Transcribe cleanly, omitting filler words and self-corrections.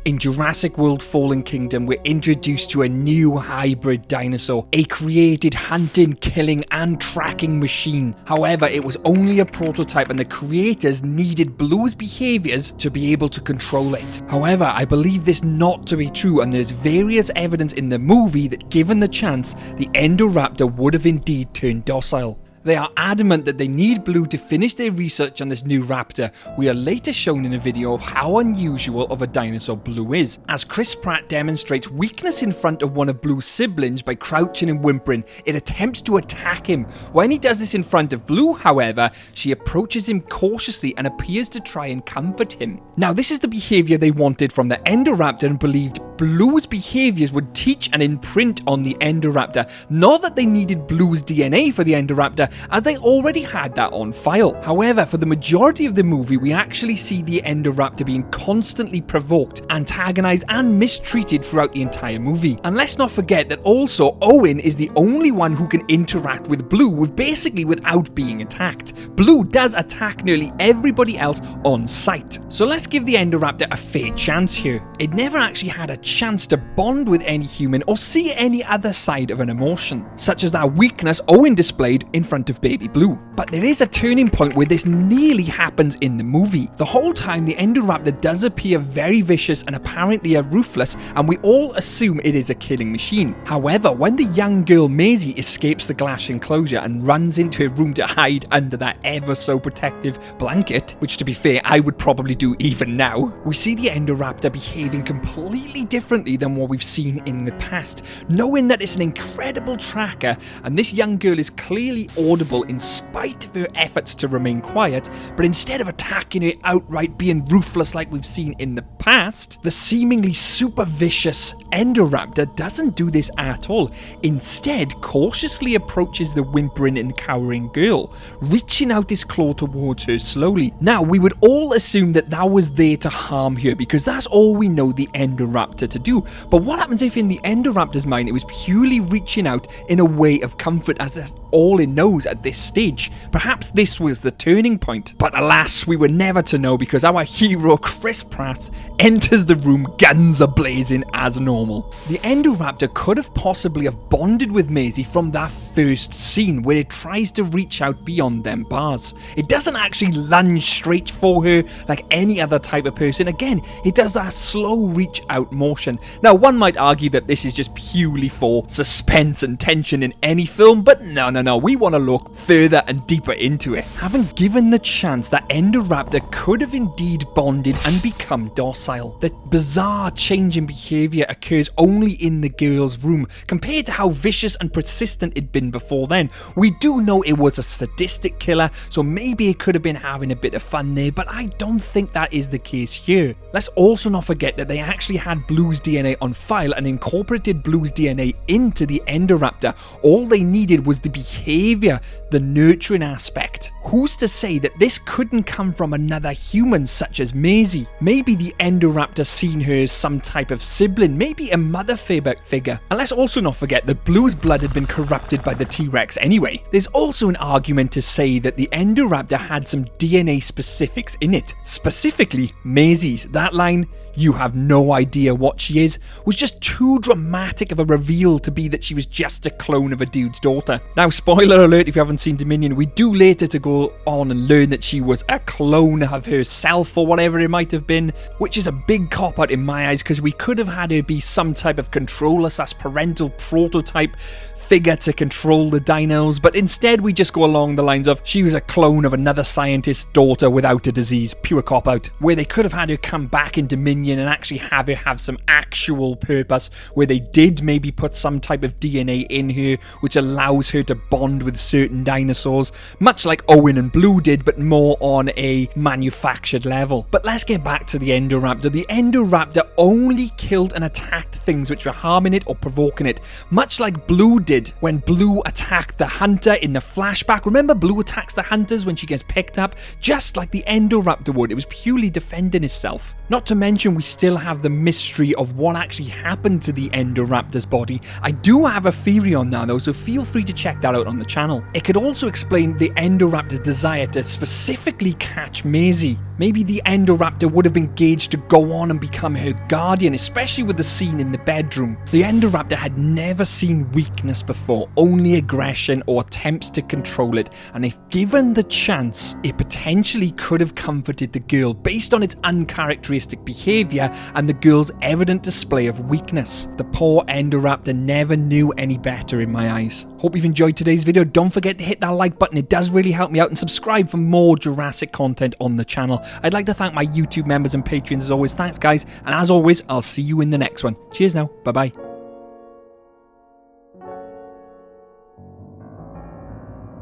In Jurassic World Fallen Kingdom, we're introduced to a new hybrid dinosaur, a created hunting, killing and tracking machine. However, it was only a prototype and the creators needed Blue's behaviours to be able to control it. However, I believe this not to be true, and there's various evidence in the movie that given the chance, the Indoraptor would have indeed turned docile. They are adamant that they need Blue to finish their research on this new raptor. We are later shown in a video of how unusual of a dinosaur Blue is, as Chris Pratt demonstrates weakness in front of one of Blue's siblings by crouching and whimpering. It attempts to attack him. When he does this in front of Blue, however, she approaches him cautiously and appears to try and comfort him. Now, this is the behaviour they wanted from the Indoraptor and believed Blue's behaviours would teach and imprint on the Indoraptor. Not that they needed Blue's DNA for the Indoraptor, as they already had that on file. However, for the majority of the movie, we actually see the Indoraptor being constantly provoked, antagonized and mistreated throughout the entire movie. And let's not forget that also Owen is the only one who can interact with Blue without being attacked. Blue does attack nearly everybody else on sight. So let's give the Indoraptor a fair chance here. It never actually had a chance to bond with any human or see any other side of an emotion, such as that weakness Owen displayed in front of baby Blue. But there is a turning point where this nearly happens in the movie. The whole time the Indoraptor does appear very vicious and apparently ruthless, and we all assume it is a killing machine. However, when the young girl Maisie escapes the glass enclosure and runs into her room to hide under that ever so protective blanket, which to be fair I would probably do even now, we see the Indoraptor behaving completely differently than what we've seen in the past, knowing that it's an incredible tracker and this young girl is clearly audible in spite of her efforts to remain quiet. But instead of attacking her outright, being ruthless like we've seen in the past, the seemingly super vicious Indoraptor doesn't do this at all. Instead, cautiously approaches the whimpering and cowering girl, reaching out his claw towards her slowly. Now, we would all assume that was there to harm her because that's all we know the Indoraptor to do. But what happens if in the Indoraptor's mind it was purely reaching out in a way of comfort, as that's all it knows at this stage? Perhaps this was the turning point. But alas, we were never to know because our hero Chris Pratt enters the room, guns are blazing as normal. The Indoraptor could have possibly have bonded with Maisie from that first scene where it tries to reach out beyond them bars. It doesn't actually lunge straight for her like any other type of person. Again, it does that slow reach out motion. Now, one might argue that this is just purely for suspense and tension in any film, but no, we want to look further and deeper into it. Having given the chance, that Indoraptor could have indeed bonded and become docile. The bizarre change in behaviour occurs only in the girl's room, compared to how vicious and persistent it'd been before then. We do know it was a sadistic killer, so maybe it could have been having a bit of fun there, but I don't think that is the case here. Let's also not forget that they actually had Blue's DNA on file and incorporated Blue's DNA into the Indoraptor. All they needed was the behaviour, the nurturing aspect. Who's to say that this couldn't come from another human such as Maisie? Maybe the Indoraptor seen her as some type of sibling, maybe a mother figure. And let's also not forget that Blue's blood had been corrupted by the T-Rex anyway. There's also an argument to say that the Indoraptor had some DNA specifics in it, specifically Maisie's. That line, "You have no idea what she is," was just too dramatic of a reveal to be that she was just a clone of a dude's daughter. Now, spoiler alert if you haven't seen Dominion, we do later to go on and learn that she was a clone of herself or whatever it might have been, which is a big cop-out in my eyes because we could have had her be some type of controller/parental prototype figure to control the dinos, but instead we just go along the lines of she was a clone of another scientist's daughter without a disease. Pure cop-out. Where they could have had her come back in Dominion and actually have her have some actual purpose, where they did maybe put some type of DNA in her which allows her to bond with certain dinosaurs, much like Owen and Blue did, but more on a manufactured level. But let's get back to the Indoraptor. The Indoraptor only killed and attacked things which were harming it or provoking it, much like Blue did when Blue attacked the hunter in the flashback. Remember, Blue attacks the hunters when she gets picked up, just like the Indoraptor would. It was purely defending itself. Not to mention we still have the mystery of what actually happened to the Indoraptor's body. I do have a theory on that though, so feel free to check that out on the channel. It could also explain the Indoraptor's desire to specifically catch Maisie. Maybe the Indoraptor would have been gauged to go on and become her guardian, especially with the scene in the bedroom. The Indoraptor had never seen weakness before, only aggression or attempts to control it, and if given the chance, it potentially could have comforted the girl based on its uncharacteristic behaviour and the girl's evident display of weakness. The poor Indoraptor never knew any better in my eyes. Hope you've enjoyed today's video. Don't forget to hit that like button, it does really help me out, and subscribe for more Jurassic content on the channel. I'd like to thank my YouTube members and patrons as always. Thanks guys, and as always, I'll see you in the next one. Cheers now, bye bye.